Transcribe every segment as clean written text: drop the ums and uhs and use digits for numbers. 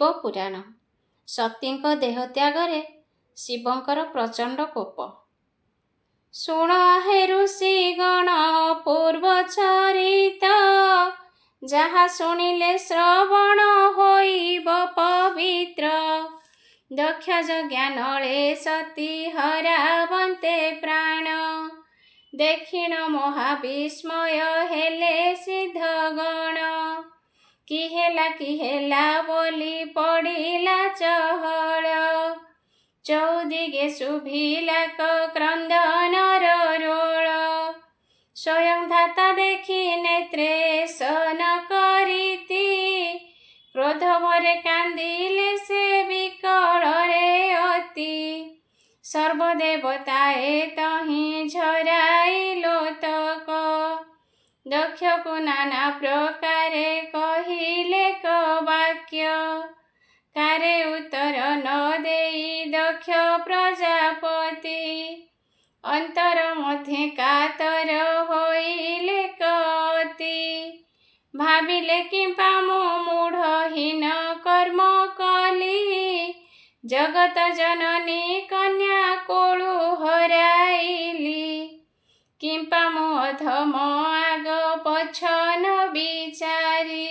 ଶିବ ପୁରାଣ। ସତୀଙ୍କ ଦେହତ୍ୟାଗରେ ଶିବଙ୍କର ପ୍ରଚଣ୍ଡ କୋପ। ଶୁଣ ହେ ଋଷିଗଣ ପୂର୍ବ ଚରିତ, ଯାହା ଶୁଣିଲେ ଶ୍ରବଣ ହୋଇବ ପବିତ୍ର। ଦକ୍ଷ ଯଜ୍ଞା ନଳେ ସତୀ ହରାବନ୍ତେ ପ୍ରାଣ, ଦେଖିଣ ମହାବିସ୍ମୟ ହେଲେ ସିଦ୍ଧଗଣ। କି ହେଲା ବୋଲି ପଡ଼ିଲା ଚହଳ, ଚୌଦିଗେ ଶୁଭିଲା କ୍ରନ୍ଦନର ରୋଳ। ସ୍ୱୟଂ ଧାତା ଦେଖି ନେତ୍ରେ ସନ କରିତି, କ୍ରୋଧଭରେ କାନ୍ଦିଲେ ସେ ବିକଳରେ ଅତି। ସର୍ବଦେବତାଏ ତହିଁ ଝରାଇ ଲୋତକ, ଦକ୍ଷକୁ ନାନା ପ୍ରକାରେ କହିଲେ ବାକ୍ୟ। କାରେ ଉତ୍ତର ନ ଦେଇ ଦକ୍ଷ ପ୍ରଜାପତି, ଅନ୍ତର ମଧ୍ୟ କାତର ହୋଇଲେ ଅତି। ଭାବିଲେ କିମ୍ପା ମୁଁ ମୂଢ଼ହୀନ କର୍ମ କଲି, ଜଗତ ଜନନୀ କନ୍ୟା କୋଳୁ ହରାଇଲି। କିମ୍ପା ମୁଁ ଅଧମ ଆଗ ପଛ ନ ବିଚାରି,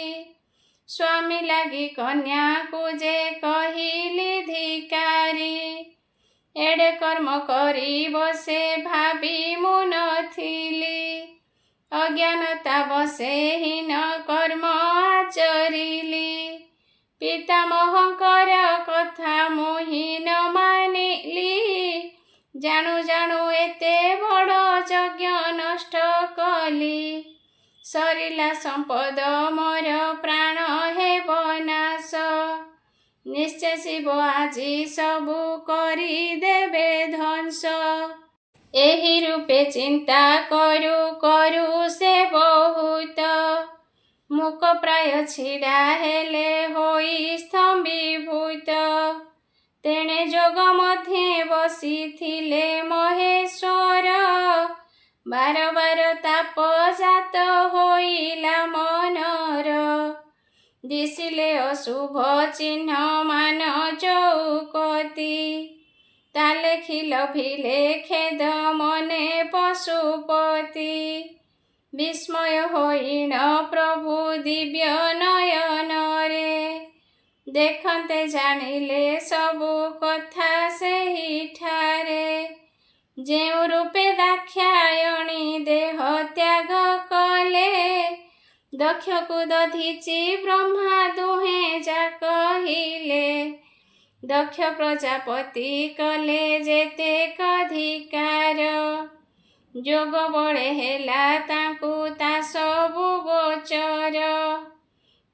ସ୍ୱାମୀ ଲାଗି କନ୍ୟାକୁ ଯେ କହିଲି ଧିକାରି। ଏଡ଼େ କର୍ମ କରିବ ସେ ଭାବି ମୁଁ ନଥିଲି, ଅଜ୍ଞାନତା ବଶେ ହୀନ କର୍ମ ଆଚରିଲି। ପିତାମହଙ୍କର କଥା ମୁଁ ହୀନ ମାନିଲି, ଜାଣୁ ଜାଣୁ ଏତେ ବଡ଼ ଯଜ୍ଞ ନଷ୍ଟ କଲି। ସରିଲା ସମ୍ପଦ ମୋର ପ୍ରାଣ ହେବ ନାଶ, ନିଶ୍ଚୟ ଶିବ ଆଜି ସବୁ କରିଦେବେ ଧ୍ୱଂସ। ଏହି ରୂପେ ଚିନ୍ତା କରୁ କରୁ ସେ ବହୁତ, ମୂକ ପ୍ରାୟ ଛିଡ଼ା ହେଲେ ହୋଇ ସ୍ତମ୍ଭୀଭୂତ। ତେଣେ ଯୋଗ ମଧ୍ୟେ ବସିଥିଲେ ମହେଶ୍ୱର, ବାର ବାର ତାପ ଜାତ ହୋଇଲା ମନର। ଦିଶିଲେ ଅଶୁଭ ଚିହ୍ନ ମାନ ଚୌକତି, ତା ଲେଖି ଲଭିଲେ ଖେଦ ମନେ ପଶୁପତି। ବିସ୍ମୟ ହୋଇଣ ପ୍ରଭୁ ଦିବ୍ୟ ନୟନରେ, ଦେଖନ୍ତେ ଜାଣିଲେ ସବୁ କଥା ସେହିଠାରେ। ଯେଉଁ ରୂପେ ଦାକ୍ଷାୟଣୀ ଦେହ ତ୍ୟାଗ କଲେ, ଦକ୍ଷକୁ ଦଧିଚି ବ୍ରହ୍ମା ଦୁହେଁ ଯା କହିଲେ। ଦକ୍ଷ ପ୍ରଜାପତି କଲେ ଯେତେକ ଧିକାର, ଯୋଗ ବଳେ ହେଲା ତାଙ୍କୁ ତା ସବୁ ଗୋଚର।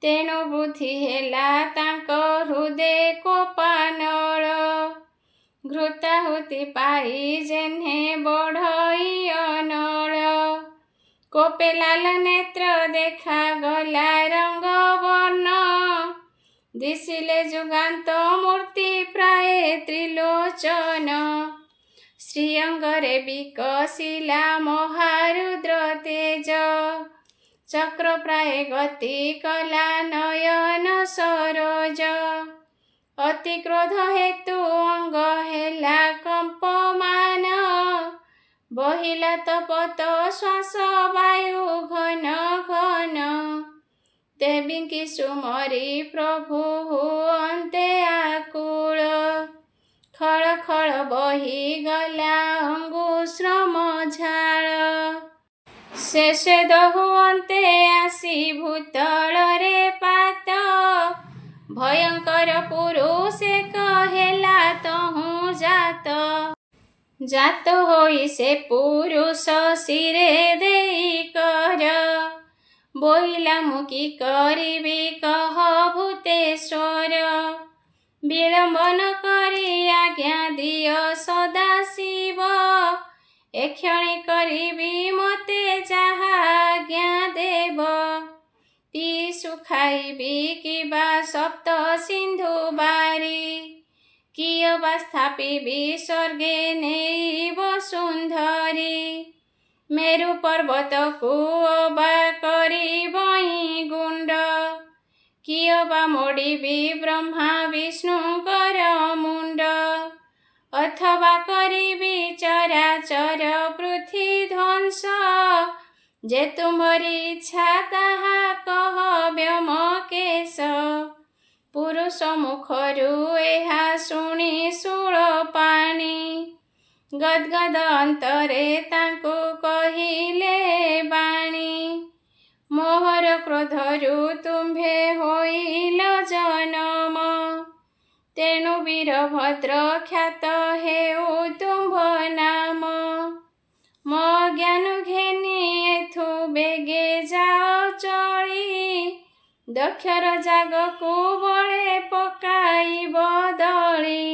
ତେଣୁ ବୃଦ୍ଧି ହେଲା ତାଙ୍କ ହୃଦେ କୋପାନଳ, ଘୃତାହୁତି ପାଇ ଯେହ୍ନେ ବଢ଼ଇ ଅନଳ। କୋପେ ଲାଲ ନେତ୍ର ଦେଖାଗଲା ରଙ୍ଗ ବର୍ଣ୍ଣ, ଦିଶିଲେ ଯୁଗାନ୍ତ ମୂର୍ତ୍ତି ପ୍ରାୟ ତ୍ରିଲୋଚନ। ଶ୍ରୀଅଙ୍ଗରେ ବିକଶିଲା ମହାରୁଦ୍ର ତେଜ, ଚକ୍ର ପ୍ରାୟ ଗତି କଲା ନୟନ ସରୋଜ। ଅତି କ୍ରୋଧ ହେତୁ ଅଙ୍ଗ ହେଲା କମ୍ପମାନ, ବହିଲା ତପତ ଶ୍ୱାସ ବାୟୁ ଘନ ଘନ। ଦେବୀଙ୍କି ସୁମରି ପ୍ରଭୁ ହୁଅନ୍ତେ ଆକୁଳ, ଖଳ ଖଳ ବହିଗଲା ଅଙ୍ଗୁଶ୍ରମ ଝାଳ। ଶେଷେ ଦହୁଅନ୍ତେ ଆସି ଭୂତଳରେ ପାତ, ଭୟଙ୍କର ପୁରୁଷେକ ହେଲା ତହୁଁ ଜାତ। ଜାତ ହୋଇ ସେ ପୁରୁଷ ଶିରେ ଦେଇ କର, ବୋଇଲା ମୁଁ କି କରିବି କହ ଭୂତେଶ୍ୱର। ବିଳମ୍ବ ନ କରି ଆଜ୍ଞା ଦିଅ ସଦାଶିବ, ଏକ୍ଷଣି କରିବି ମତେ ଯାହା ଆଜ୍ଞା ଦେବ। ପିଇ ସୁଖାଇବି କିବା ସପ୍ତ ସିନ୍ଧୁ ବାରି, କିଏ ବା ସ୍ଥାପିବି ସ୍ୱର୍ଗେ ନେଇ ବସୁନ୍ଧରି। ମେରୁ ପର୍ବତକୁ ଅବା କରିବଇଁ ଗୁଣ୍ଡ, किए बा मोड़िबी ब्रह्मा विष्णुकर मुंड अथवा करिबी चराचर पृथ्वी ध्वंस जे तुम्हारी इच्छा ताहा कह व्योमकेश पुरुष मुखरू एहा शुणी शूल पाणी गदगद अंतरे तांकु कहिले बाणी मोहर क्रोधरू तुम्भे होइल जनम तेणु वीरभद्र ख्यात हेउ तुम्भ नाम मो ज्ञान घेनी एथु बेगे जाओ चली दक्षर जागकु बळे पकाइब दळी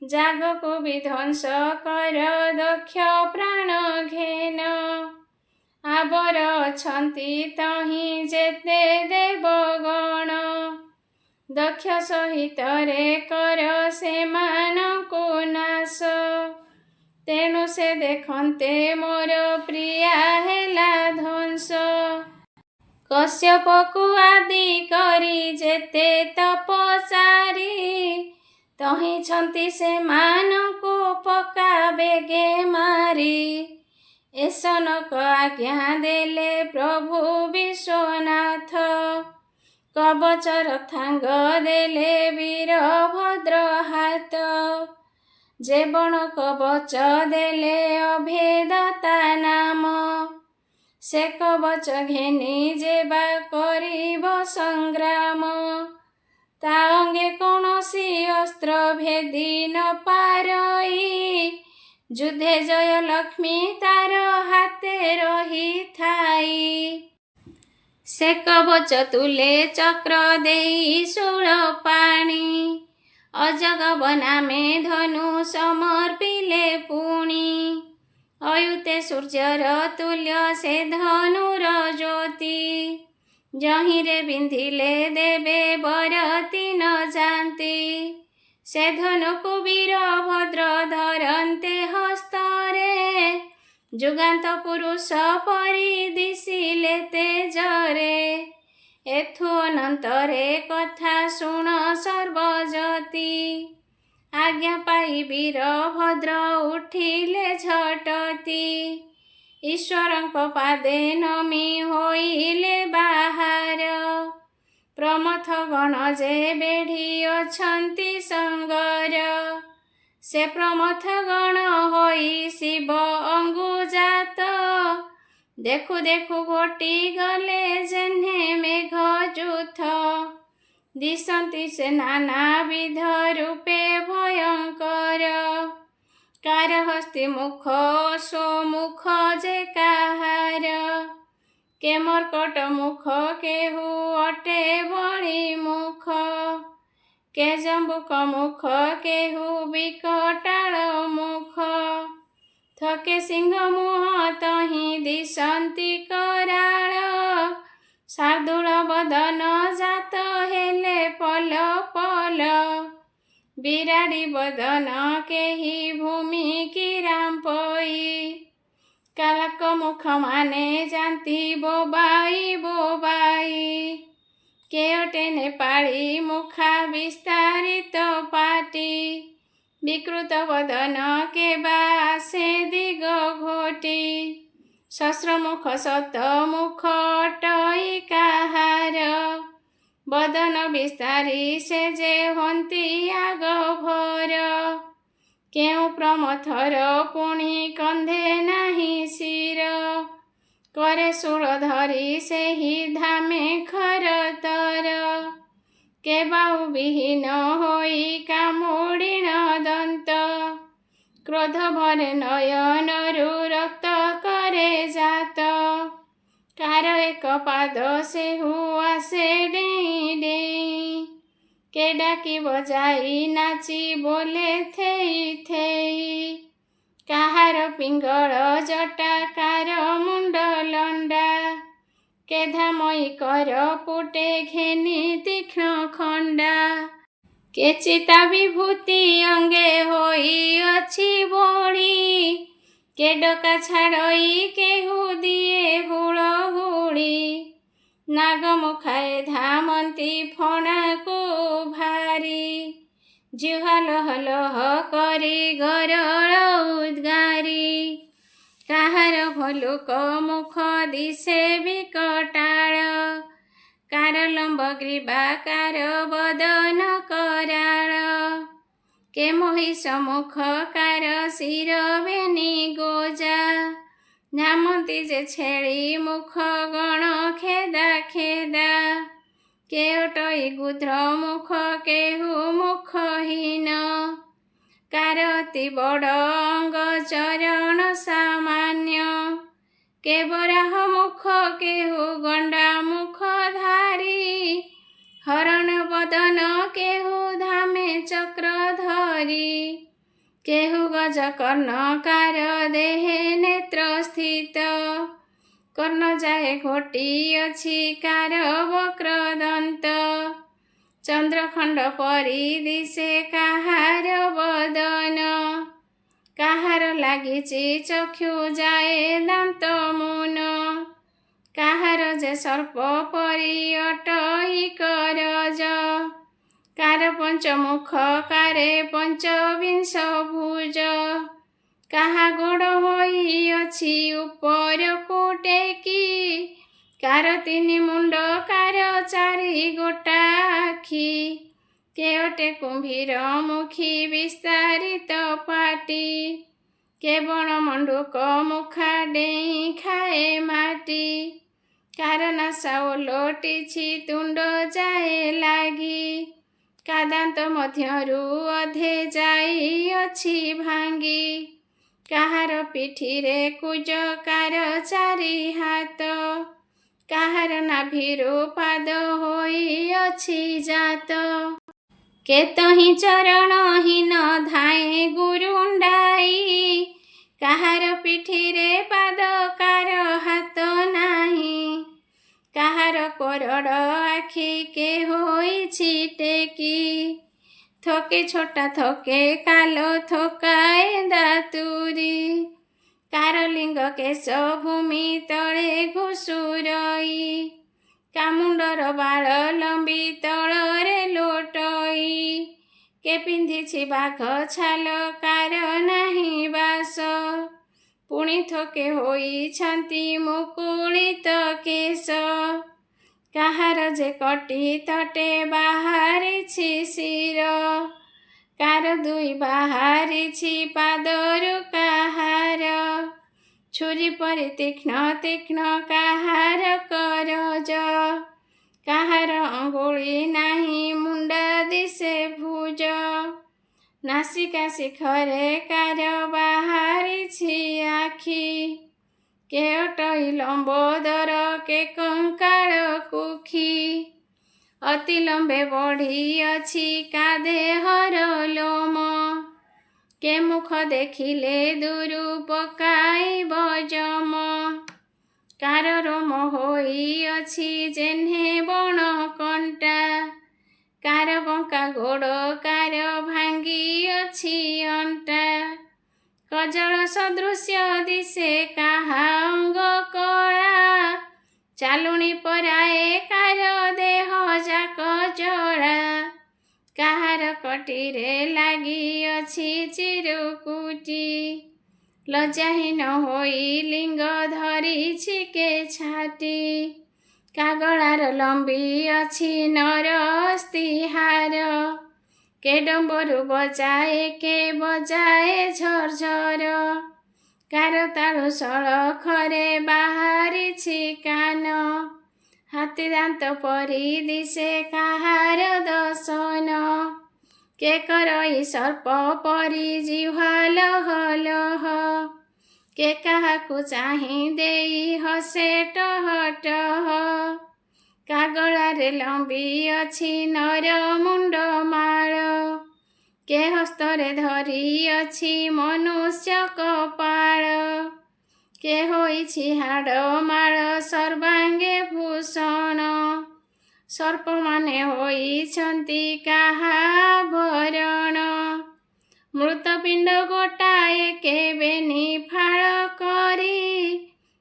जागकु विध्वंस कर दक्ष प्राण घेन आबर अछंती तहि जेते देवगण दक्ष सहित रे कर सेमानकु नाश तेणु से देखन्ते मोर प्रिया हेला ध्वंस कश्यपकु आदि करी जेते तपचारी तहि छन्ति सेमानकु पका बेगे मारी एसनक आज्ञा देले प्रभु विश्वनाथ कवच रथांग देले वीरभद्र हाथ जेबण कवच देले अभेदता नाम से कवच घेनी जेबा करिब संग्राम ता अंगे कौनसी अस्त्र भेदी न पारई युद्धे जय लक्ष्मी तार हाते रही थाई से कवच तुले चक्र देई शूल पाणी अजग बनामे धनु समर्पिले पुणी अयुते सूर्यर तुल्य से धनुर ज्योति जहिरे बिंधिले देवे बरती न जानती से धनुकु वीरभद्र धरन्ते हस्तरे जुगान्त पुरुष परि दिशिले तेजरे एथु अनन्तरे कथा शुण सर्वजति आज्ञा पाई वीरभद्र उठिले झटति ईश्वरଙ୍କ पादे नमी होइले बाहार प्रमथ गण जे बेढ़ी अछंती संगर से प्रमथ गण होई शिव अंगुजात देखु देखु घोटी गले जेन्हे मेघ जूथ दिशंती से नाना विध रूपे भयंकर कार हस्ती मुख सो मुख जे काहार के मर्कट मुख केहू अटे बड़ी मुख के जम्बुक मुख केहू विकटाल मुख थके सिंह मुह तहि दिशंती कराल शार्दूल बदन जात हेले पल पल बिराड़ी बदन केही भूमि किराम पई कालक मुख माने जानती बोबाई बोबाई के अटे नेपाली मुखा विस्तारित पाटी विकृत बदन के बासे दिग घोटी शस्त्र मुख सत मुख अटई काहार बदन विस्तारी से जे हंती आग भर केउ प्रमथर पुणी कंधे नाही शिर करे शूल धरी से ही धामे खरतर के बाहु विहीन होई कामुड़ीण दंत क्रोध भरे नयनरु रक्त करे जात कार एक पाद सेहु आसे डेई डेई के डाकी बजाई नाची बोले थेई थेई काहार पिंगल जटा कार मुंड लंडा के धामई कर पुटे घेनी तीक्ष्ण खंडा के चिता विभूति अंगे होई अछि बोड़ी के डका छाड़ई केहू दिए हुड़ हुड़ी ନାଗ ମୁଖାଏ ଧାମନ୍ତି ଫଣାକୁ ଭାରି। ଜୁହାଲ ହଲହ କରି ଗରଳ ଉଦ୍ଗାରି। କାହାର ଭଲୁକ ମୁଖ ଦିଶେ ବିକଟାଳ। କାର ଲମ୍ବ ଗ୍ରୀବା କାର ବଦନ କରାଳ। କେ ମହିଷ ମୁଖ କାର ଶିର ବେନି ଗୋଜା। ନାମନ୍ତି ଯେ ଛେଳି ମୁଖ ଗଣ ଖେଦା ଖେଦା। କେ ଅଟଇ ଗୁଧ୍ର ମୁଖ କେହୁ ମୁଖହୀନ। କାର ଅତି ବଡ଼ ଅଙ୍ଗ ଚରଣ ସାମାନ୍ୟ। କେ ବରାହ ମୁଖ କେହୁ ଗଣ୍ଡା ମୁଖ ଧାରି। ହରଣ ବଦନ କେହୁ ଧାମେ ଚକ୍ର ଧରି। କେହୁ ଗଜ କର୍ଣ୍ଣ କାର ଦେହେ ନେତ୍ର ସ୍ଥିତ। କର୍ଣ୍ଣ ଯାଏ ଘୋଟି ଅଛି କାର ବକ୍ର ଦନ୍ତ। ଚନ୍ଦ୍ରଖଣ୍ଡ ପରି ଦିଶେ କାହାର ବଦନ। କାହାର ଲାଗିଛି ଚକ୍ଷୁ ଯାଏ ଦାନ୍ତ ମୁନ। କାହାର ଯେ ସର୍ପ ପରି ଅଟଇ କରଜ। କାର ପଞ୍ଚମୁଖ କାରେ ପଞ୍ଚବିଂଶ ଭୁଜ। କାହା ଗୋଡ଼ ହୋଇଅଛି ଉପରକୁ ଟେକି। କାର ତିନି ମୁଣ୍ଡ କାର ଚାରି ଗୋଟା ଆଖି। କେ ଅଟେ କୁମ୍ଭୀର ମୁଖୀ ବିସ୍ତାରିତ ପାଟି। କେ ବଣ ମଣ୍ଡୁକ ମୁଖା ଡେଇଁ ଖାଏ ମାଟି। କାର ନାସା ଓଲଟିଛି ତୁଣ୍ଡ ଯାଏ ଲାଗି। କା ଦାନ୍ତ ମଧ୍ୟରୁ ଅଧେ ଯାଇଅଛି ଭାଙ୍ଗି। କାହାର ପିଠିରେ କୁଜ କାର ଚାରି ହାତ। କାହାର ନାଭିରୁ ପାଦ ହୋଇଅଛି ଜାତ। କେତହିଁ ଚରଣହୀନ ଧାଏଁ ଗୁରୁଣ୍ଡାଇ। କାହାର ପିଠିରେ ପାଦ କାର ହାତ ନାହିଁ। କାହାର କୋରଡ଼ ଆଖି କେ ହୋଇଛି ଟେକି। ଥୋକେ ଛୋଟା ଥୋକେ କାଲ ଥୋକାଏ ଦାତୁରି। କାର ଲିଙ୍ଗ କେଶ ଭୂମି ତଳେ ଘୁଷୁରଇ। କା ମୁଣ୍ଡର ବାଳ ଲମ୍ବି ତଳରେ ଲୋଟଇ। କେ ପିନ୍ଧିଛି ବାଘ ଛାଲ କାର ନାହିଁ ବାସ। ପୁଣି ଥୋକେ ହୋଇଛନ୍ତି ମୁକୁଳିତ କେଶ। କାହାର ଯେ କଟି ତଟେ ବାହାରିଛି ଶିର। କାର ଦୁଇ ବାହାରିଛି ପାଦରୁ କାହାର। ଛୁରୀ ପରି ତୀକ୍ଷ୍ଣ ତୀକ୍ଷ୍ଣ କାହାର କରଜ। କାହାର ଅଙ୍ଗୁଳି ନାହିଁ ମୁଣ୍ଡା ଦିଶେ ଭୁଜ। ନାସିକା ଶିଖରେ କାର ବାହାରିଛି ଆଖି। କେ ଅଟଇ ଲମ୍ବୋଦର କେ କଙ୍କାଳ କୁକ୍ଷି। ଅତି ଲମ୍ବେ ବଢ଼ିଅଛି କା ଦେହର ଲୋମ। କେ ମୁଖ ଦେଖିଲେ ଦୂରୁ ପକାଇବ ଯମ। କାର ରୋମ ହୋଇଅଛି ଯେହ୍ନେ ବଣ କଣ୍ଟା। କାର ବଙ୍କା ଗୋଡ଼ କାର ଭାଙ୍ଗିଅଛି ଅଣ୍ଟା। କଜଳ ସଦୃଶ୍ୟ ଦିଶେ କାହା ଅଙ୍ଗ କଳା। ଚାଲୁଣି ପରାଏ କାର ଦେହ ଯାକ ଜଳା। କାହାର କଟିରେ ଲାଗିଅଛି ଚିରୁକୁଟି। ଲଜ୍ଜାହୀନ ହୋଇ ଲିଙ୍ଗ ଧରିଛି କେ ଛାଟି। କା ଗଳାର ଲମ୍ବିଅଛି ନର ଅସ୍ଥିହାର। କେ ଡମ୍ବରୁ ବଜାଏ କେ ବଜାଏ ଝରଝର। କାର ତାଳୁ ସଳଖରେ ବାହାରିଛି କାନ। ହାତୀ ଦାନ୍ତ ପରି ଦିଶେ କାହାର ଦଶନ। କେ କରଇ ସର୍ପ ପରି ଜିହ୍ୱା ଲହ ଲହ। କେ କାହାକୁ ଚାହିଁ ଦେଇ ହସେ ଟହ ଟହ। କା ଗଳାରେ ଲମ୍ବିଅଛି ନର ମୁଣ୍ଡ ମାଳ। କେ ହସ୍ତରେ ଧରିଅଛି ମନୁଷ୍ୟ କପାଳ। କେ ହୋଇଛି ହାଡ଼ ମାଳ ସର୍ବାଙ୍ଗେ ଭୂଷଣ। ସର୍ପମାନେ ହୋଇଛନ୍ତି କାହା ଆଭରଣ। ମୃତପିଣ୍ଡ ଗୋଟାଏ କେ ବେନି ଫାଳ କରି।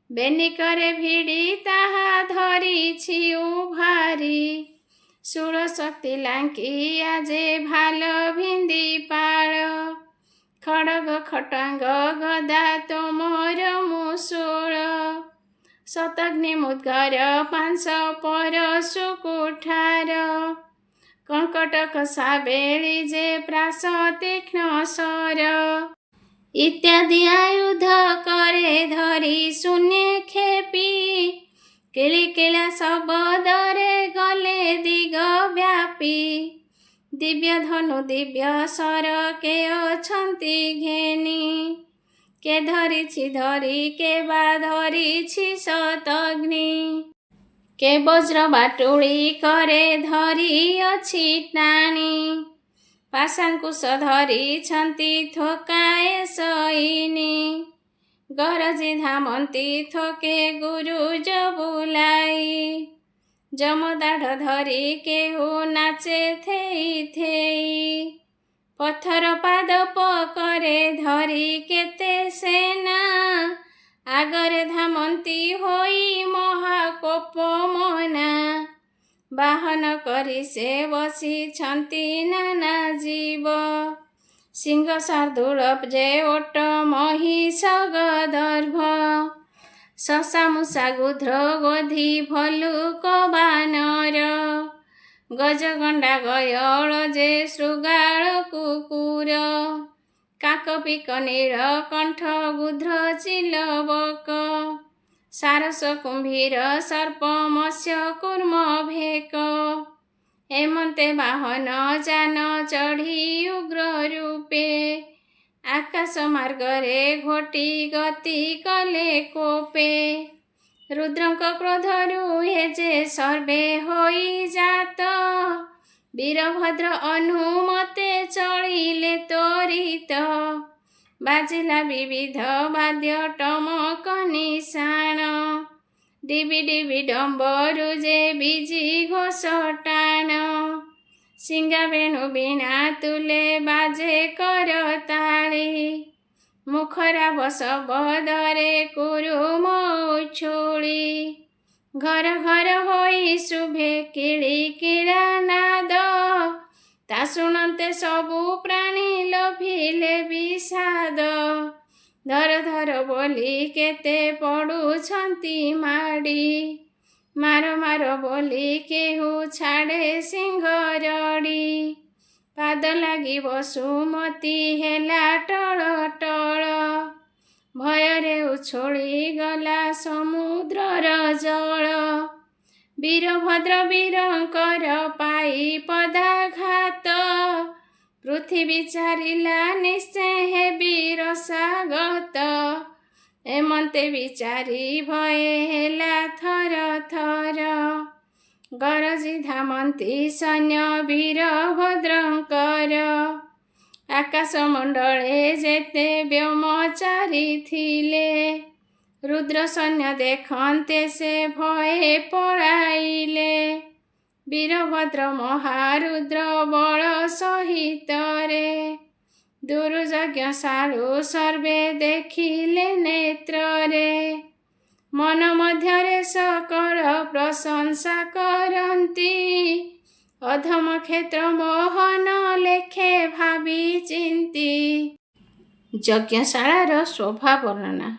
ବେନିକରେ ଭିଡ଼ି ତାହା ଧରିଛି ଉଭାରି। ଷୋଳଶକ୍ତି ଲାଙ୍କି ଆଜେ ଭାଲ ଭିନ୍ଦି ପାଳ। ଖଡ଼ଗ ଖଟାଙ୍ଗ ଗଦା ତୋମର ମୂଷଳ। ଶତଗ୍ନି ମୁଦ୍ଗର 500 ପରଶୁ କୁଠାର। କଙ୍କଟକ ସାବେଳି ଯେ ପ୍ରାସ ତୀକ୍ଷ୍ଣ ଶର। ଇତ୍ୟାଦି ଆୟୁଧ କରେ ଧରି ଶୂନ୍ୟେ ଖେପି। କିଳିକିଳା ଶବଦରେ ଗଲେ ଦିଗ ବ୍ୟାପୀ। ଦିବ୍ୟ ଧନୁ ଦିବ୍ୟ ଶର କେ ଅଛନ୍ତି ଘେନି। କେ ଧରିଛି ଧରି କେ ବା ଧରିଛି ଶତଗ୍ନି। କେ ବଜ୍ର ବାଟୁଳି କରେ ଧରି ଅଛି ଟାଣି। ପାଶାଙ୍କୁଶ ଧରିଛନ୍ତି ଥୋକାଏ ସଇନି। ଗରଜି ଧାମନ୍ତି ଥୋକେ ଗୁରୁଜ ବୁଲାଇ। ଯମଦାଢ଼ ଧରି କେହୁ ନାଚେ ଥେଇ ଥେଇ। ପଥର ପାଦପ କରେ ଧରି କେତେ ସେନା। ଆଗରେ ଧାମନ୍ତି ହୋଇ ମହାକୋପ ମନା। ବାହନ କରି ସେ ବସିଛନ୍ତି ନାନା ଜୀବ। ସିଂହ ଶାର୍ଦୂଳ ଯେ ଓଟ ମହିଷ ଗଦର୍ଭ। ଶଶା ମୂଷା ଗୁଧ୍ର ଗୋଧି ଭଲ୍ଲୁକ ବାନର। ଗଜଗଣ୍ଡା ଗୟଳ ଯେ ଶୃଗାଳ କୁକୁର। କାକ ପିକ ନୀଳକଣ୍ଠ ଗୁଧ୍ର ଚିଲବକ। ସାରସ କୁମ୍ଭୀର ସର୍ପ ମତ୍ସ୍ୟ କୁର୍ମ ଭେକ। ଏମନ୍ତେ ବାହନ ଯାନ ଚଢ଼ି ଉଗ୍ର ରୂପେ। ଆକାଶ ମାର୍ଗରେ ଘୋଟି ଗତି କଲେ କୋପେ। ରୁଦ୍ରଙ୍କ କ୍ରୋଧରୁ ଏ ଯେ ସର୍ବେ ହୋଇ ଜାତ। ବୀରଭଦ୍ର ଅନୁମତେ ଚଳିଲେ ତ୍ୱରିତ। ବାଜିଲା ବିବିଧ ବାଦ୍ୟ ଟମକ ନିଶାଣ। ଡିବି ଡିବି ଡମ୍ବରୁ ଯେ ବିଜି ଘୋଷ ଟାଣ। ସିଙ୍ଗା ବେଣୁ ବୀଣା ତୁଲେ ବାଜେ କରତାଳି। ମୁଖରା ବଶବଦରେ କୁରୁମ ଉଛୁଳି। ଘର ଘର ହୋଇ ଶୁଭେ କିଳିକିଳା ନାଦ। ତା ଶୁଣନ୍ତେ ସବୁ ପ୍ରାଣୀ ଲୋଭିଲେ ବିଷାଦ। ଧର ଧର ବୋଲି କେତେ ପଡ଼ୁଛନ୍ତି ମାଡ଼ି। ମାର ମାର ବୋଲି କେହୁ ଛାଡ଼େ ସିଂହ ରଡ଼ି। ପାଦ ଲାଗି ବସୁମତୀ ହେଲା ଟଳ ଟଳ। ଭୟରେ ଉଛୁଳି ଗଲା ସମୁଦ୍ରର ଜଳ। ବୀରଭଦ୍ର ବୀରଙ୍କର ପାଇ ପଦାଘାତ। ପୃଥିବୀ ଚାରିଲା ନିଶ୍ଚେ ହେବି ରସାଗତ। ଏମନ୍ତେ ବିଚାରି ଭୟେ ହେଲା ଥର ଥର। ଗରଜି ଧାମନ୍ତି ସୈନ୍ୟ ବୀରଭଦ୍ରଙ୍କର। ଆକାଶ ମଣ୍ଡଳେ ଯେତେ ବ୍ୟୋମଚାରୀ ଥିଲେ। ରୁଦ୍ର ସୈନ୍ୟ ଦେଖନ୍ତେ ସେ ଭୟେ ପଳାଇଲେ। ବୀରଭଦ୍ର ମହାରୁଦ୍ର ବଳ ସହିତରେ। ଦୁରୁ ଯଜ୍ଞଶାଳୁ ସର୍ବେ ଦେଖିଲେ ନେତ୍ରରେ। ମନ ମଧ୍ୟରେ ସକଳ ପ୍ରଶଂସା କରନ୍ତି। ଅଧମ କ୍ଷେତ୍ର ମୋହନ ଲେଖେ ଭାବି ଚିନ୍ତି। ଯଜ୍ଞଶାଳାର ଶୋଭା ବର୍ଣ୍ଣନା।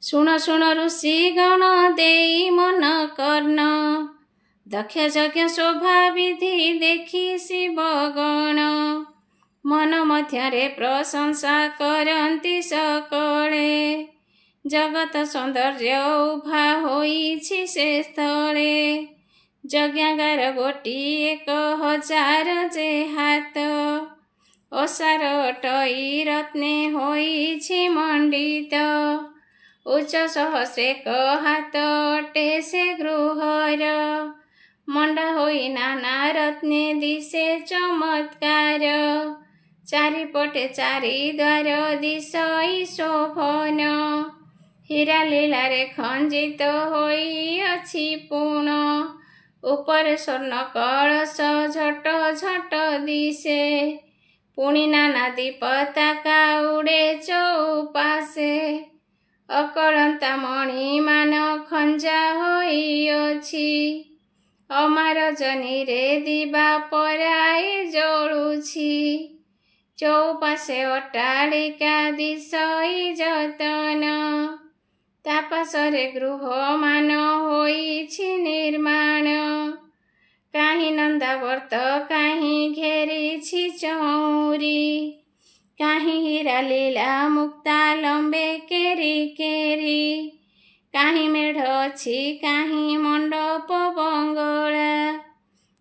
ଶୁଣ ଶୁଣ ଋଷିଗଣ ଦେଇ ମନ କର୍ଣ୍ଣ। ଦକ୍ଷ ଯଜ୍ଞ ଶୋଭା ବିଧି ଦେଖି ଶିବଗଣ। ମନ ମଧ୍ୟରେ ପ୍ରଶଂସା କରନ୍ତି ସକଳେ। ଜଗତ ସୌନ୍ଦର୍ଯ୍ୟ ଉଭା ହୋଇଛି ସେ ସ୍ଥଳେ। ଯଜ୍ଞାଗାର ଗୋଟିଏ 1000 ଯେ ହାତ। ଓସାର ଅଟଇ ରତ୍ନେ ହୋଇଛି ମଣ୍ଡିତ। ଉଚ୍ଚ ସହସ୍ରେକ ହାତ ଅଟେ ସେ ଗୃହର। ମଣ୍ଡା ହୋଇ ନାନା ରତ୍ନେ ଦିଶେ ଚମତ୍କାର। ଚାରିପଟେ ଚାରି ଦ୍ୱାର ଦିଶଇ ଶୋଭନ। ହୀରା ଲୀଳାରେ ଖଞ୍ଜିତ ହୋଇଅଛି ପୁଣ। ଉପରେ ସ୍ୱର୍ଣ୍ଣ କଳସ ଝଟ ଝଟ ଦିଶେ। ପୁଣି ନାନାଦି ପତାକା ଉଡ଼େ ଚଉପାଶେ। ଅକଳନ୍ତା ମଣିମାନ ଖଞ୍ଜା ହୋଇଅଛି। ଅମାରଜନୀରେ ଦିବା ପରାଇ ଜଳୁଛି। ଚୌପାଶେ ଅଟ୍ଟାଳିକା ଦିଶଇ ଯତନ। ତା ପାଶରେ ଗୃହମାନ ହୋଇଛି ନିର୍ମାଣ। କାହିଁ ନନ୍ଦାବର୍ତ୍ତ କାହିଁ ଘେରିଛି ଚଉରି। କାହିଁ ହୀରା ଲୀଳା ମୁକ୍ତା ଲମ୍ବେ କେରି କେରି। କାହିଁ ମେଢ଼ ଅଛି କାହିଁ ମଣ୍ଡପ ବଙ୍ଗଳା।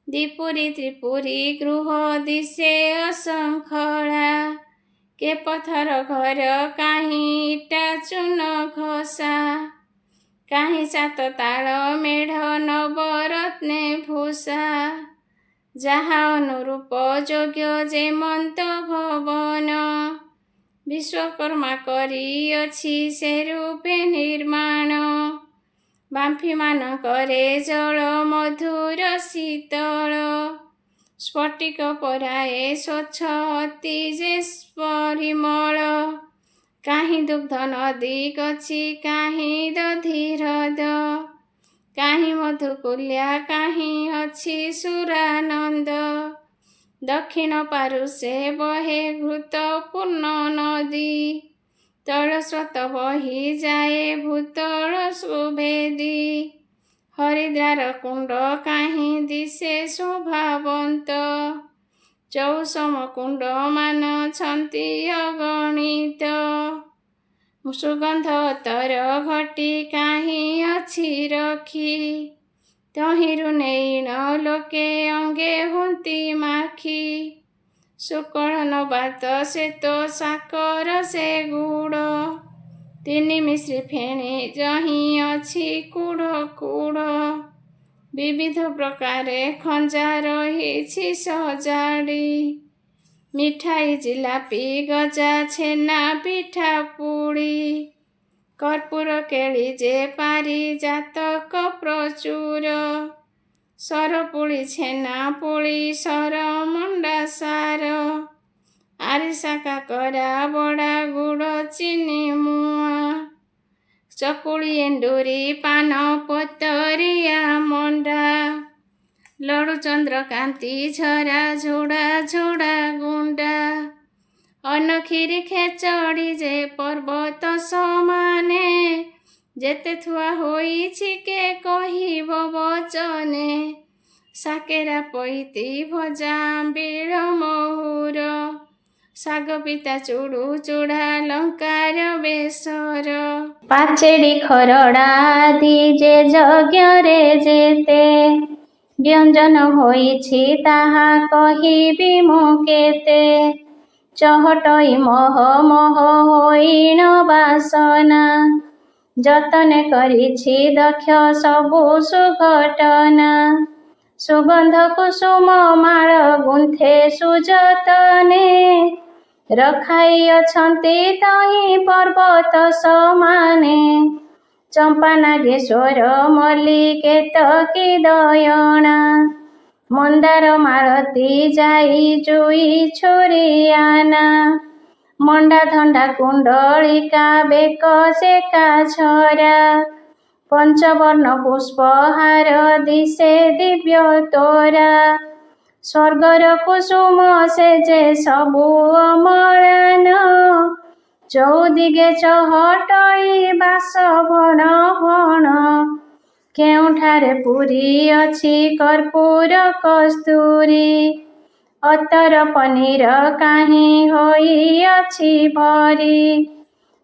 ଦ୍ୱିପୁରୀ ତ୍ରିପୁରୀ ଗୃହ ଦିଶେ ଅଶଙ୍ଖଳା। କେ ପଥର ଘର କାହିଁ ଇଟା ଚୂନ ଘଷା। କାହିଁ ସାତ ତାଳ ମେଢ଼ ନବରତ୍ନେ ଭୂଷା। ଯାହା ଅନୁରୂପ ଯୋଗ୍ୟ ଯେମନ୍ତ ଭବନ। ବିଶ୍ୱକର୍ମା କରିଅଛି ସେ ରୂପେ ନିର୍ମାଣ। ବାମ୍ଫିମାନଙ୍କରେ ଜଳ ମଧୁର ଶୀତଳ। ସ୍ଫଟିକ ପରାଏ ସ୍ୱଚ୍ଛ ଅତି ଯେ ପରିମଳ। କାହିଁ ଦୁଗ୍ଧ ନଦୀ ଗଛି କାହିଁ ଦଧି ହ୍ରଦ। କାହିଁ ମଧୁକୁଲ୍ୟା କାହିଁ ଅଛି ସୁରାନନ୍ଦ। ଦକ୍ଷିଣ ପାରୁଷେ ବହେ ଘୃତ ପୂର୍ଣ୍ଣ ନଦୀ। ତୈଳସ୍ରୋତ ବହି ଯାଏ ଭୂତଳ ସୁଭେଦୀ। ହରିଦ୍ରାର କୁଣ୍ଡ କାହିଁ ଦିଶେ ଶୋଭାବନ୍ତ। ଚୌଷମ କୁଣ୍ଡମାନ ଛନ୍ତି ଅଗଣିତ। ସୁଗନ୍ଧ ଅତର ଘଟି କାହିଁ ଅଛି ରଖି। ତହିଁରୁ ନେଇଣ ଲୋକେ ଅଙ୍ଗେ ହୁଅନ୍ତି ମାଖି। ଶୁକଳ ନବାତ ଶ୍ଵେତ ସାକର ସେ ଗୁଡ଼। ତିନି ମିଶ୍ରି ଫେଣି ଯହିଁ ଅଛି କୁଢ଼ କୁଢ଼। ବିବିଧ ପ୍ରକାରେ ଖଞ୍ଜା ରହିଛି ସଜାଡ଼ି। ମିଠାଇ ଜିଲାପି ଗଜା ଛେନା ପିଠା ପୁଡ଼ି। କର୍ପୂର କେଳି ଯେ ପାରିଜାତକ ପ୍ରଚୁର। ସରପୁଳି ଛେନା ପୁଳି ସର ମଣ୍ଡା ସାର। ଆରିସା କାକରା ବଡ଼ା ଗୁଡ଼ ଚିନି ମୁଆଁ। ଚକୁଳି ଏଣ୍ଡୁରି ପାନ ପତରିଆ ମଣ୍ଡା। ଲଡ଼ୁ ଚନ୍ଦ୍ରକାନ୍ତି ଝରା ଝୁଡ଼ା ଝୁଡ଼ା ଗୁଣ୍ଡା। ଅନକ୍ଷୀରି ଖେଚଡ଼ି ଯେ ପର୍ବତ ସମାନେ। ଯେତେ ଥୁଆ ହୋଇଛି କେ କହିବ ବଚନେ। ସାକେରା ପଇତି ଭଜା ଆମ୍ବିଳ ମହୁର। ଶାଗ ପିତା ଚୁଡ଼ୁ ଚୁଡ଼ା ଲଙ୍କାର ବେସର। ପାଚେଡ଼ି ଖରଡ଼ା ଆଦି ଯେ ଯଜ୍ଞରେ ଯେତେ। ବ୍ୟଞ୍ଜନ ହୋଇଛି ତାହା କହିବି ମୁଁ କେତେ। ଚହଟଇ ମହ ମହ ହୋଇଣ ବାସନା। ଯତନେ କରିଛି ଦକ୍ଷ ସବୁ ସୁଘଟନା। ସୁଗନ୍ଧ କୁସୁମ ମାଳ ଗୁନ୍ଥେ ସୁଯତନେ। ରଖାଇ ଅଛନ୍ତି ତହିଁ ପର୍ବତ ସମାନେ। ଚମ୍ପା ନାଗେଶ୍ୱର ମଲ୍ଲି କେତକୀ ଦୟଣା। ମନ୍ଦାର ମାଳତୀ ଯାଇ ଜୁଇ ଛୁରିଆନା। ମଣ୍ଡା ଧଣ୍ଡା କୁଣ୍ଡଳିକା ବେକ ସେକା ଛରା। ପଞ୍ଚବର୍ଣ୍ଣ ପୁଷ୍ପହାର ଦିଶେ ଦିବ୍ୟ ତୋରା। ସ୍ୱର୍ଗର କୁସୁମ ସେ ଯେ ସବୁ ଅମଳାନ। ଚଉଦିଗେ ଚହଟଇ ବାସବଣ ବଣ। କେଉଁଠାରେ ପୁରୀ ଅଛି କର୍ପୂର କସ୍ତୁରୀ। ଅତର ପନିର କାହିଁ ହୋଇଅଛି ଭରି।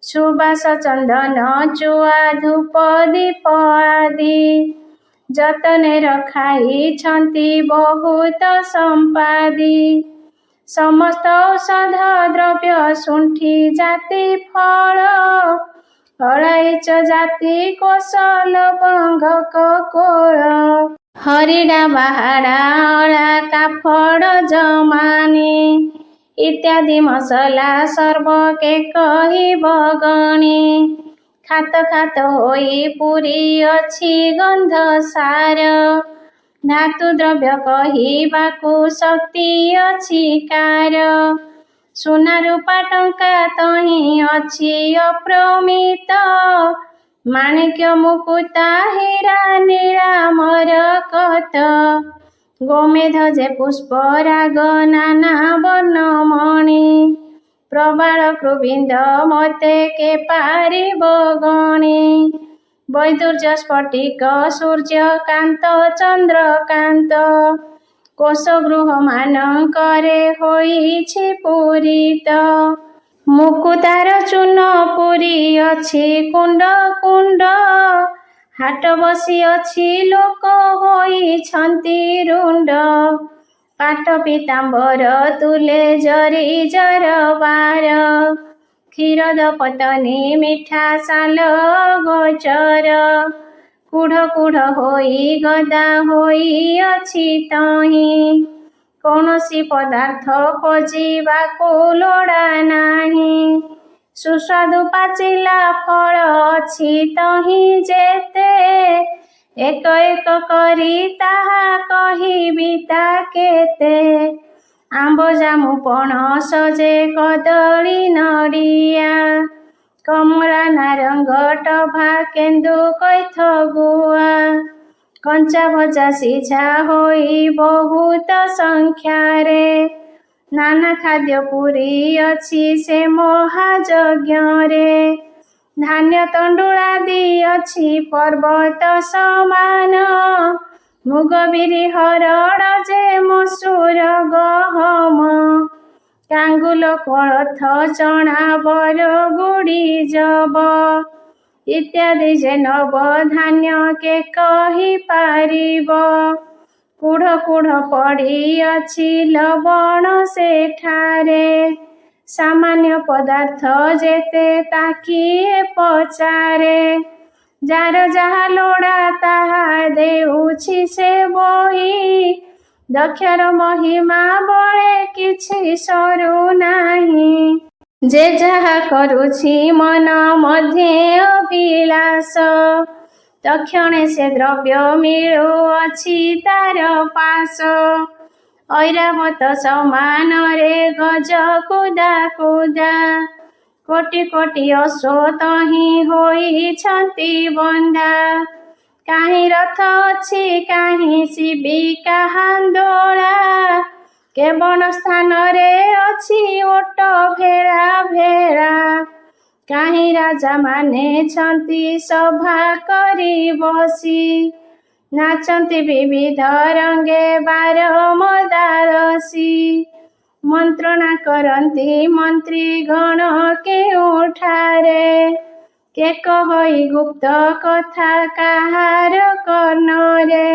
ସୁବାସ ଚନ୍ଦନ ଚୁଆ ଧୂପ ଦୀପ ଆଦି। ଯତନେ ରଖାଇଛନ୍ତି ବହୁତ ସମ୍ପାଦି। ସମସ୍ତ ଔଷଧ ଦ୍ରବ୍ୟ ଶୁଣ୍ଠି ଜାତି ଫଳ। ଅଳାଇଚ ଜାତି କୋଶ ଲବଙ୍ଗ କକୋଳ। ହରିଡ଼ା ବାହାଡ଼ା ଅଁଳା କାଫଡ଼ ଜମାନି। ଇତ୍ୟାଦି ମସଲା ସର୍ବ କେ କହିବ ଗଣି। ଖାତ ଖାତ ହୋଇ ପୁରୀ ଅଛି ଗନ୍ଧ ସାର। ଧାତୁ ଦ୍ରବ୍ୟ କହିବାକୁ ଶକ୍ତି ଅଛି କାର। ସୁନା ରୂପା ଟଙ୍କା ତହିଁ ଅଛି ଅପ୍ରମିତ, ମାଣିକ୍ୟ ମୁକୁତା ହୀରା ନୀଳାମର କତ, ଗୋମେଧ ଯେ ପୁଷ୍ପରାଗ ନାନା ବର୍ଣ୍ଣମଣି, ପ୍ରବାଳ କୃବିନ୍ଦ ମତେ କେ ପାରିବ ଗଣି, ବୈଦୁର୍ଯ୍ୟ ସ୍ଫଟିକ ସୂର୍ଯ୍ୟକାନ୍ତ ଚନ୍ଦ୍ରକାନ୍ତ, କୋଶ ଗୃହ ମାନଙ୍କରେ ହୋଇଛି ପୂରିତ, ମୁକୁତାର ଚୂନ ପୁରୀ ଅଛି କୁଣ୍ଡ କୁଣ୍ଡ, ହାଟ ବସି ଅଛି ଲୋକ ହୋଇଛନ୍ତି ରୁଣ୍ଡ, ପାଟ ପୀତାମ୍ବର ତୁଲେ ଜରି ଜରବାର, କ୍ଷୀରଦ ପତନି ମିଠା ଶାଲ ଗୋଚର, କୁଢ଼ କୁଢ଼ ହୋଇ ଗଦା ହୋଇଅଛି ତହିଁ, କୌଣସି ପଦାର୍ଥ ଖୋଜିବାକୁ ଲୋଡ଼ା ନାହିଁ, ସୁସ୍ୱାଦୁ ପାଚିଲା ଫଳ ଅଛି ତହିଁ ଯେତେ, ଏକ ଏକ କରି ତାହା କହିବି ତା କେତେ, ଆମ୍ବ ଜାମୁ ପଣସ ଯେ କଦଳୀ ନଡ଼ିଆ, କମଳା ନାରଙ୍ଗ ଟଭା କେନ୍ଦୁ କଇଥ ଗୁଆ, କଞ୍ଚା ଭଜା ସିଝା ହୋଇ ବହୁତ ସଂଖ୍ୟାରେ, ନାନା ଖାଦ୍ୟ ପୁରୀ ଅଛି ସେ ମହାଯଜ୍ଞରେ, ଧାନ୍ୟ ତଣ୍ଡୁଳାଦି ଅଛି ପର୍ବତ ସମାନ, ମୁଗ ବିରି ହରଡ଼ ଯେ ମସୁର ଗହମ, କାଙ୍ଗୁଲ କୋଳଥ ଚଣା ବରଗୁଡ଼ି ଯବ, ଇତ୍ୟାଦି ଯେ ନବ ଧାନ୍ୟ କେ କହିପାରିବ, କୁଢ଼ କୁଢ଼ ପଡ଼ିଅଛି ଲବଣ ସେଠାରେ, ସାମାନ୍ୟ ପଦାର୍ଥ ଯେତେ ତାକିଏ ପଚାରେ, ଯାର ଯାହା ଲୋଡ଼ା ତାହା ଦେଉଛି ସେ ବହି, ଦକ୍ଷର ମହିମା ବଳେ କିଛି ସରୁ ନାହିଁ, ଯେ ଯାହା କରୁଛି ମନ ମଧ୍ୟେ ଅଭିଳାଷ, ତକ୍ଷଣେ ସେ ଦ୍ରବ୍ୟ ମିଳୁଅଛି ତାର ପାଶ, ଐରାବତ ସମାନରେ ଗଜ କୁଦା କୁଦା, କୋଟି କୋଟି ଅଶ୍ୱ ତହିଁ ହୋଇଛନ୍ତି ବନ୍ଧା, କାହିଁ ରଥ ଅଛି କାହିଁ ଶିବିକା ହାନ୍ଦୋଳା, କେବଳ ସ୍ଥାନରେ ଅଛି ଓଟ ଭେଳା ଭେଳା, କାହିଁ ରାଜା ମାନେଛନ୍ତି ସଭା କରି ବସି, ନାଚନ୍ତି ବିବିଧ ରଙ୍ଗେ ବାର ମଦାଳସୀ, ମନ୍ତ୍ରଣା କରନ୍ତି ମନ୍ତ୍ରୀ ଗଣ କେଉଁଠାରେ, କେକ ହୋଇ ଗୁପ୍ତ କଥା କାହାର କର୍ଣ୍ଣରେ,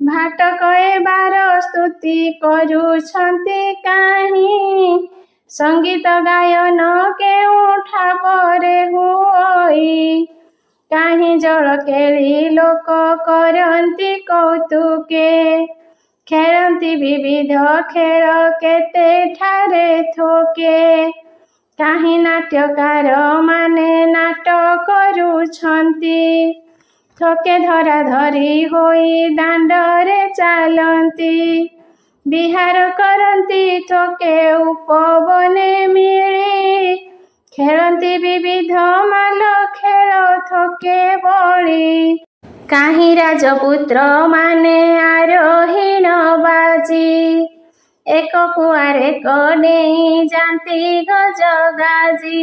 ଭାଟକ ଏବାର ସ୍ତୁତି କରୁଛନ୍ତି କାହିଁ, ସଙ୍ଗୀତ ଗାୟନ କେଉଁଠା ପରେ ହୋଇ, କାହିଁ ଜଳ କେଳି ଲୋକ କରନ୍ତି କୌତୁକେ, ଖେଳନ୍ତି ବିବିଧ ଖେଳ କେତେଠାରେ ଥୋକେ, କାହିଁ ନାଟ୍ୟକାର ମାନେ ନାଟ କରୁଛନ୍ତି, ଥୋକେ ଧରା ଧରି ହୋଇ ଦାଣ୍ଡରେ ଚାଲନ୍ତି, ବିହାର କରନ୍ତି ଥୋକେ ଉପବନେ ମିଳି, ଖେଳନ୍ତି ବିବିଧ ମାଲ ଖେଳ ଥୋକେ ବଳି, କାହିଁ ରାଜପୁତ୍ର ମାନେ ଆରୋହୀଣ ବାଜି, ଏକ କୁଆରେ ଡେଇଁ ଯାନ୍ତି ଗଜଗାଜି,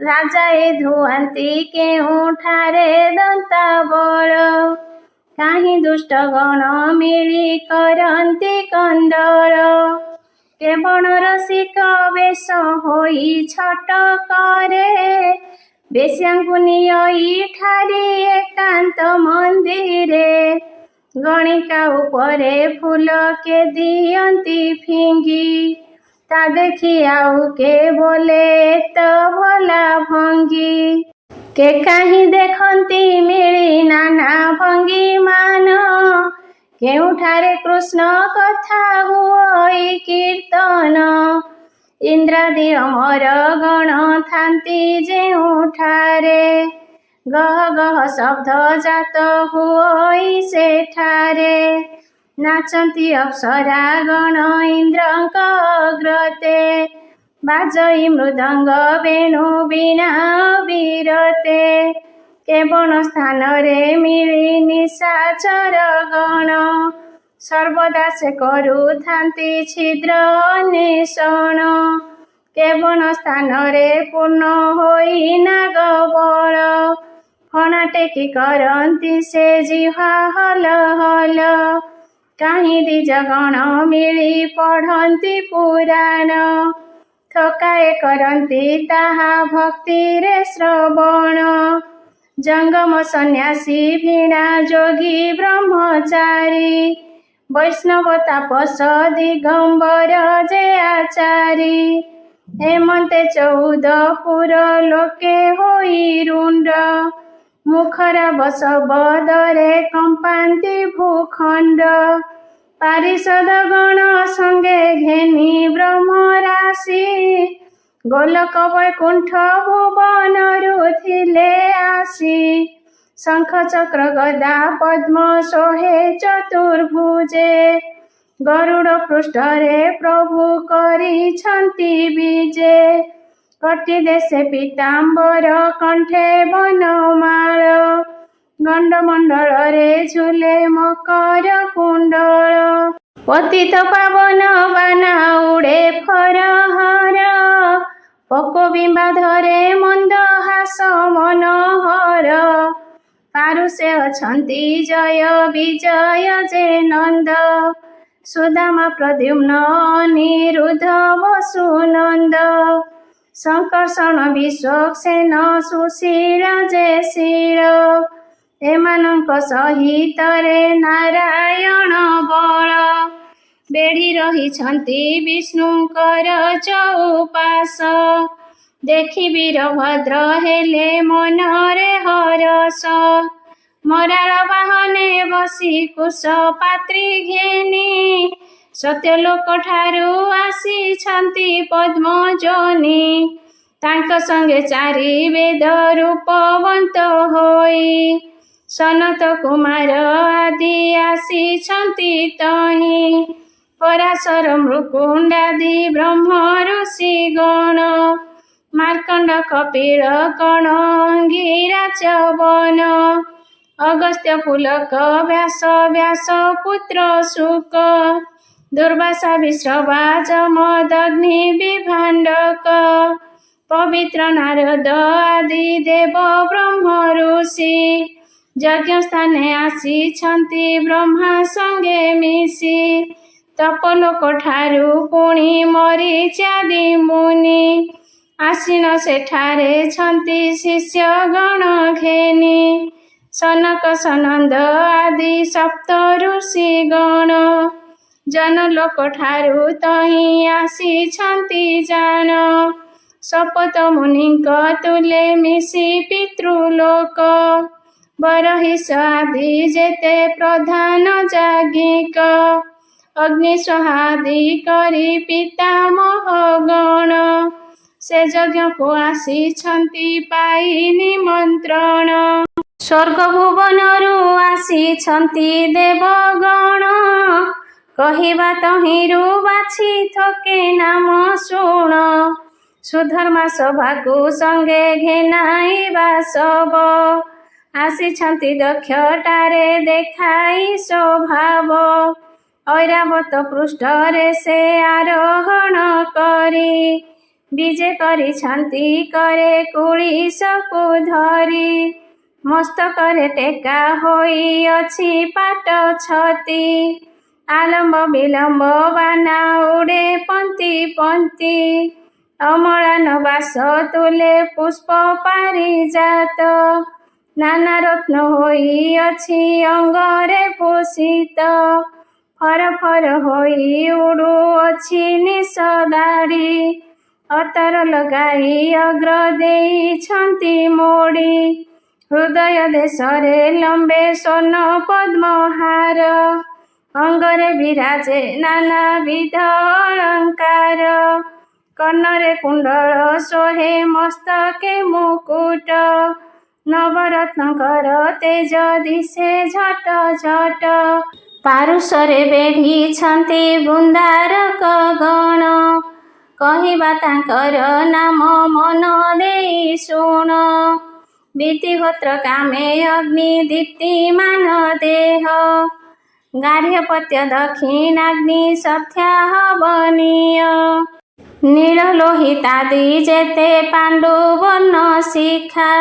ରାଜା ଏ ଧୁଆନ୍ତି କେଉଁଠାରେ ଦନ୍ତାବଳ, କାହିଁ ଦୁଷ୍ଟ ଗଣ ମିଳି କରନ୍ତି କନ୍ଦଳ, କେବଳ ରସିକ ବେଶ ହୋଇ ଛଟକରେ, ବେଶ୍ୟାଙ୍କୁ ନିୟଇ ଠାରି ଏକାନ୍ତ ମନ୍ଦିରେ, ଗଣିକା ଉପରେ ଫୁଲ କେ ଦିଅନ୍ତି ଫିଙ୍ଗି, ତା ଦେଖି ଆଉ କେ ବୋଲେ ଏତ ଭଲା ଭଙ୍ଗୀ, କେ କାହିଁ ଦେଖନ୍ତି ମିଳି ନାନା ଭଙ୍ଗୀମାନ, କେଉଁଠାରେ କୃଷ୍ଣ କଥା ହୁଅଇ କୀର୍ତ୍ତନ, ଇନ୍ଦ୍ରାଦି ଅମର ଗଣ ଥାନ୍ତି ଯେଉଁଠାରେ, ଗହ ଗହ ଶବ୍ଦ ଜାତ ହୁଅଇ ସେଠାରେ, नाचन्ति अप्सरा गण इन्द्रଙ୍କ अग्रते बाजई मृदंग वेणु वीणा विरते केवल स्थान रे मिली निशाचर गण सर्वदा से करुथान्ति छिद्र अन्वेषण केवल स्थान रे पूर्ण होई नागबल फणा टेकी करन्ति से जिह्वा हल हल काहीं द्विजगण मिली पढ़न्ति पुराण थकाए करन्ति ताहा भक्ति रे श्रवण जंगम सन्यासी वीणा जोगी ब्रह्मचारी वैष्णव तापस दिगंबर जे आचारी हेमंते 14 पुर लोके होई रुंड मुखरा बस बदरे कंपान्ति भूखंड पारिषद गण संगे घेनी ब्रह्म राशि गोलक वैकुंठ भुवन रुथिले आसी शंख चक्र गदा पद्म सोहे चतुर्भुजे गरुड़ पृष्ठरे प्रभु करिछन्ति विजे कटि देशे पीताम्बर कंठे बनमाल गंडमंडल रे झूले मकर कुंडल पतित पावन बाना उड़े फरहर पको बिंबा धरे मंद हास मनोहर पारुषे अछन्ति जय विजय जे नंद सुदामा प्रद्युम्न अनिरुद्ध वसुनंद संकर्षण विश्वक्सेन सुशील जे शील एमानंक सहित रे नारायण बल बेढ़ी रहिछन्ति विष्णुकर चौपास देखि वीरभद्र हेले मनरे हरस मराल बाहने बसी कुश पात्री घेनी सत्यलोक ठारू आसिछन्ति पद्मजनी तांक संगे 4 वेद रूपवंत होई सनत कुमार आदि आसिछन्ति तहि पराशर मृकुंडादि ब्रह्म ऋषि गण मार्कंड कपिल कण अंगिरा च्यवन अगस्त्य पुलक व्यास व्यास पुत्र शुक दुर्वासा विश्रवा जमदग्नि विभाण्डक पवित्र नारद आदि देव ब्रह्म ऋषि यज्ञ स्थाने आसिछन्ति ब्रह्मा संगे मिशि तपलोक ठारू पुणी मरीच्यादि मुनि आसीन सेठारे छन्ति शिष्य गण घेनी सनक सनंद आदि सप्त ऋषि गण जनलोक ठारू तहि आसिछन्ति जान सपत मुनिंक तुले मिशि पितृलोक बरहिष आदि जेते प्रधान जागिक अग्निस्वाहादि करी पितामह गण से यज्ञ को आसिछन्ति पाई निमंत्रण स्वर्ग भुवनरु आसिछन्ति देवगण कहिबा तहिरु बाछि थके नाम शुण सुधर्मा सभाकु संगे घेनाइबा सब आसिछन्ति दक्षतारे देखाई स्वभाव ऐरावत पृष्ठरे से आरोहण करी विजे करिछन्ति करे कुलिसकु धरी मस्तकरे टेका होई अछि पाट छति आलम्ब विलम्ब बाना उड़े पंक्ति पंक्ति अमलान बास तुले पुष्प पारिजात नाना रत्न होई अछि अंगरे भूषित फर फर होई उड़ू अछि निशदारी अतर लगाई अग्र देइछन्ति मोड़ी हृदय देशरे लंबे स्वर्ण पद्महार अंगरे विराजे नानाविध अलंकार कर्णरे कुंडल सोहे मस्तके मुकुट नवरत्नकर तेज दिशे झट झट ପାରୁଷରେ ବେଢ଼ିଛନ୍ତି ବୃନ୍ଦାରକ ଗଣ, କହିବା ତାଙ୍କର ନାମ ମନ ଦେଇ ଶୁଣ। ବିଧିଗୋତ୍ର କାମେ ଅଗ୍ନି ଦୀପ୍ତିମାନ ଦେହ, ଗାର୍ହପତ୍ୟ ଦକ୍ଷିଣାଗ୍ନି ସତ୍ୟା ହବନୀୟ। ନୀଳ ଲୋହିତାଦି ଯେତେ ପାଣ୍ଡୁ ବର୍ଣ୍ଣ ଶିଖା,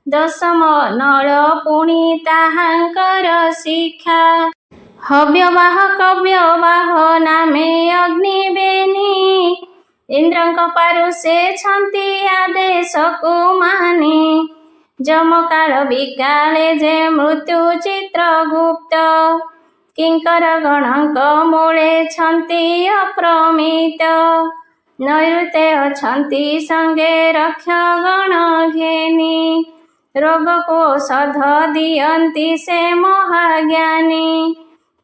ଦଶମ ନଳ ପୁଣି ତାହାଙ୍କର ଶିଖା। ହବ୍ୟବାହ କବ୍ୟବାହ ନାମେ ଅଗ୍ନି ବେନି, ଇନ୍ଦ୍ରଙ୍କ ପାରୁଷେ ଛନ୍ତି ଆଦେଶକୁ ମାନି। ଯମକାଳ ବିକାଳେ ଯେ ମୃତ୍ୟୁ ଚିତ୍ରଗୁପ୍ତ, କିଙ୍କର ଗଣଙ୍କ ମୂଳେ ଛନ୍ତି ଅପ୍ରମିତ। ନୈଋତେ ଅଛନ୍ତି ସଙ୍ଗେ ରକ୍ଷଗଣ ଘେନି, ରୋଗକୁ ଔଷଧ ଦିଅନ୍ତି ସେ ମହାଜ୍ଞାନୀ।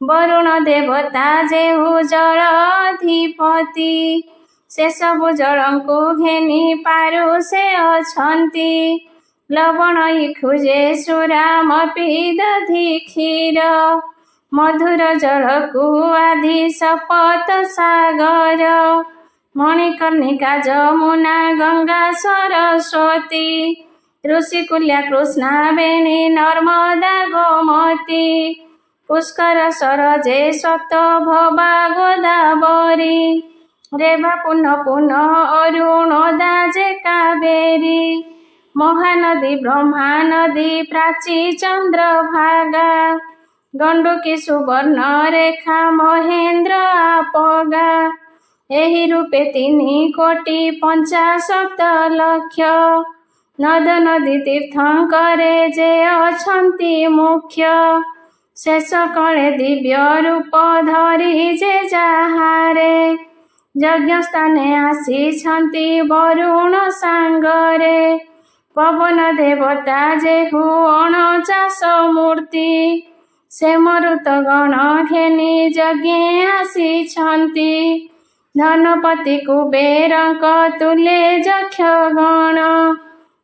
ବରୁଣ ଦେବତା ଯେହୁ ଜଳ ଅଧିପତି, ସେସବୁ ଜଳଙ୍କୁ ଘେନି ପାରୁଷେ ଅଛନ୍ତି। ଲବଣ ଇକ୍ଷୁଜେ ସୁରାମପି ଦଧି କ୍ଷୀର, ମଧୁର ଜଳକୁ ଆଧି ଶପଥ ସାଗର। ମଣିକର୍ଣ୍ଣିକା ଯମୁନା ଗଙ୍ଗା ସରସ୍ୱତୀ, ଋଷିକୁଲ୍ୟା କୃଷ୍ଣା ବେଣୀ ନର୍ମଦା ଗୋମତୀ। ପୁଷ୍କର ସରୋଜେ ସପ୍ତଭବା ଗୋଦାବରୀ, ରେବା ପୁନ ପୁନ ଅରୁଣୋଦା ଯେ କାବେରୀ। ମହାନଦୀ ବ୍ରହ୍ମାନଦୀ ପ୍ରାଚୀ ଚନ୍ଦ୍ରଭାଗା, ଗଣ୍ଡୁକୀ ସୁବର୍ଣ୍ଣ ରେଖା ମହେନ୍ଦ୍ର ଆପଗା। ଏହି ରୂପେ 3,50,00,000 ଲକ୍ଷ, ନଦ ନଦୀ ତୀର୍ଥଙ୍କରେ ଯେ ଅଛନ୍ତି ମୁଖ୍ୟ। ଶେଷ କଳେ ଦିବ୍ୟ ରୂପ ଧରି ଯେ ଯାହାରେ, ଯଜ୍ଞସ୍ଥାନେ ଆସିଛନ୍ତି ବରୁଣ ସାଙ୍ଗରେ। ପବନ ଦେବତା ଯେହୁ 49 ମୂର୍ତ୍ତି, ସେ ମରୁତ ଗଣ ଘେନି ଯଜ୍ଞେ ଆସିଛନ୍ତି। ଧନପତି କୁବେରଙ୍କ ତୁଲେ ଯକ୍ଷ ଗଣ,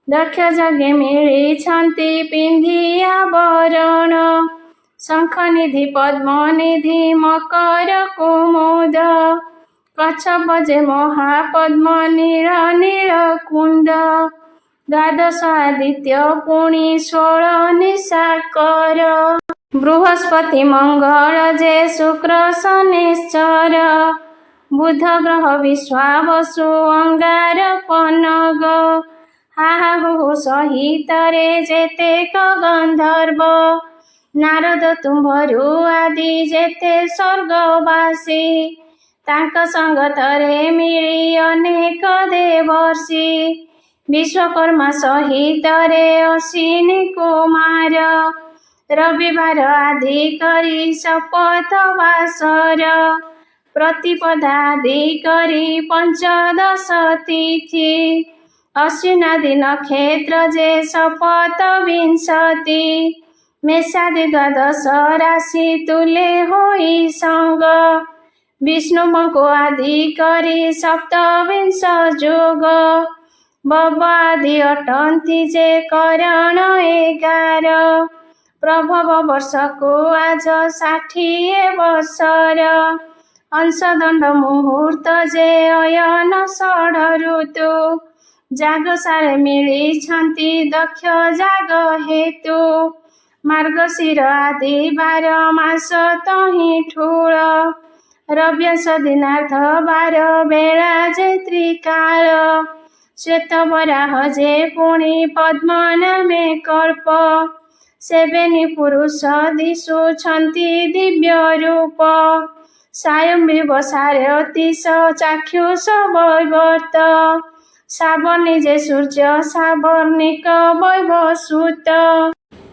ଦକ୍ଷ ଯଜ୍ଞେ ମିଳିଛନ୍ତି ପିନ୍ଧି ଆବରଣ। ଶଙ୍ଖନିଧି ପଦ୍ମନିଧି ମକର କୁମୁଦ, କଚ୍ଛପ ଯେ ମହାପଦ୍ମ ନୀଳ ନୀଳ କୁନ୍ଦ। ଦ୍ୱାଦଶ ଆଦିତ୍ୟ ପୁଣି 16 ନିଶାକର, ବୃହସ୍ପତି ମଙ୍ଗଳ ଯେ ଶୁକ୍ର ଶନେଶ୍ଚର। ବୁଧ ଗ୍ରହ ବିଶ୍ୱାବସୁ ଅଙ୍ଗାର ପନଗ, ହାହାହୁ ସହିତରେ ଯେତେକ ଗନ୍ଧର୍ବ। ନାରଦ ତୁମ୍ଭରୁ ଆଦି ଯେତେ ସ୍ୱର୍ଗବାସୀ, ତାଙ୍କ ସଙ୍ଗତରେ ମିଳି ଅନେକ ଦେବର୍ଷି। ବିଶ୍ୱକର୍ମା ସହିତରେ ଅଶ୍ୱିନୀ କୁମାର, ରବିବାର ଆଦି କରି ଶପଥ ବାସର। ପ୍ରତିପଦା ଆଦି କରି 15 ତିଥି, ଅଶ୍ୱିନାଦି ନକ୍ଷତ୍ର ଯେ ଶପଥ 20। ମେଷାଦି 12 ରାଶି ତୁଲେ ହୋଇ ସଙ୍ଗ, ବିଷ୍ଣୁଙ୍କୁ ଆଦି କରି 27 ଯୁଗ। ବବ ଆଦି ଅଟନ୍ତି ଯେ କରଣ 11, ପ୍ରଭବ ବର୍ଷକୁ ଆଜ 60 ବର୍ଷର। ଅଂଶଦଣ୍ଡ ମୁହୂର୍ତ୍ତ ଯେ ଅୟନ 16 ଋତୁ, ଯାଗଶାଳେ ମିଳିଛନ୍ତି ଦକ୍ଷ ଯାଗ ହେତୁ। ମାର୍ଗଶିର ଆଦି 12 ମାସ ତହିଁ ଠୁଳ, ରବ୍ୟାସ ଦିନାର୍ଥ 12 ବେଳା ଯେ ତ୍ରିକାଳ। ଶ୍ଵେତବରାହ ଯେ ପୁଣି ପଦ୍ମ ନାମେ କଳ୍ପ, ସେବେନି ପୁରୁଷ ଦିଶୁଛନ୍ତି ଦିବ୍ୟ ରୂପ। ସାୟମ୍ବିବ ସାରତୀଶ ଚାକ୍ଷୁଷ ବୈବର୍ତ, ସାବର୍ଣ୍ଣୀ ଯେ ସୂର୍ଯ୍ୟ ସାବର୍ଣ୍ଣିକ ବୈବସ୍ୱତ।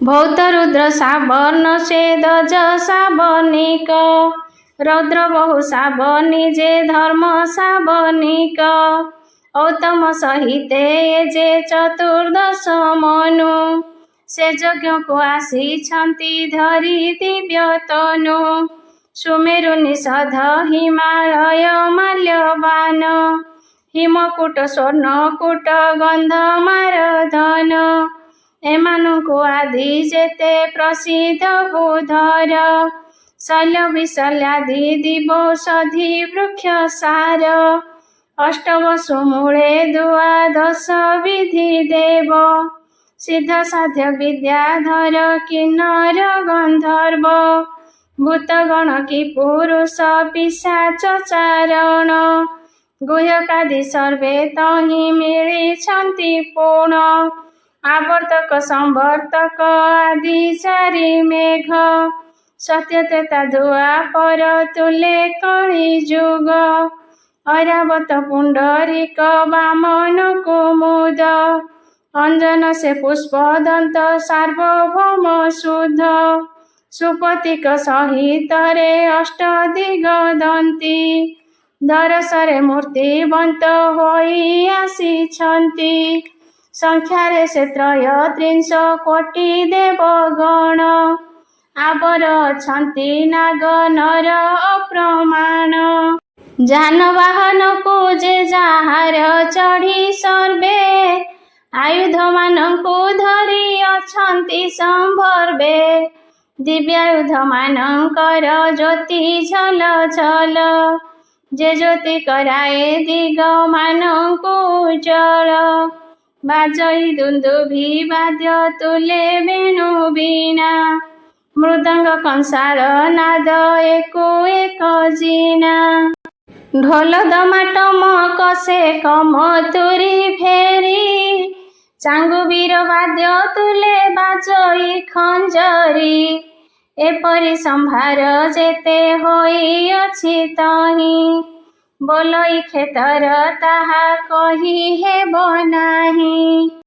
ଭୌତ ରୁଦ୍ର ସାବର୍ଣ୍ଣ ସ୍ୱେଦଜ ସାବର୍ଣ୍ଣିକ, ରୌଦ୍ର ବହୁ ସାବର୍ଣ୍ଣୀ ଯେ ଧର୍ମ ସାବର୍ଣ୍ଣିକ। ଔତ୍ତମ ସହିତେ ଯେ 14 ମନୁ, ସେ ଯଜ୍ଞକୁ ଆସିଛନ୍ତି ଧରି ଦିବ୍ୟ ତନୁ। ସୁମେରୁ ନିଷଧ ହିମାଳୟ ମାଲ୍ୟବାନ, ହିମକୂଟ ସ୍ୱର୍ଣ୍ଣକୂଟ ଗନ୍ଧମାର ଧନ। ଏମାନଙ୍କୁ ଆଦି ଯେତେ ପ୍ରସିଦ୍ଧ ବୁଧର, शल्य विशल्यादि दिवौषधि वृक्ष सार अष्टवसु मूले द्वादश विधि देव सिद्ध साध्य विद्याधर किन्नर गंधर्व भूतगण की पुरुष पिशाच चारण गुह्यकादि सर्वे तहि मिलिछन्ति पूर्ण आवर्तक संवर्तक आदि चारि मेघ सत्य त्रेता द्वापर तुले कଳି जुग ऐरावत पुंडरीक वामन कुमुद अंजन से पुष्प दंत सार्वभौम शुद्ध सुपतिक सहित रे अष्ट दिगदंती दरसरे मूर्तिवंत होई आसीछन्ति संख्यारे से त्रयत्रिंश कोटि देवगण आवर अछन्ति नाग नर अप्रमाण जानवाहन को जे जाहार चढ़ी सर्वे आयुध मानंकु धरी अछन्ति संभर्वे दिव्यायुध मानंकर ज्योति झल झल जे ज्योति कराए दिग मानंकु उज्जल बाजई दुंदुभि वाद्य तुले वेणु वीणा मृदंग कंसार नाद एको एक जीना ढोल दमाटम कसे कमतुरी फेरी चांगुबीर वाद्य तुले बाजई खंजरी एपरि संभार जेते होई अछि तहि बोलई खेतर ताहा कही हेब नाही।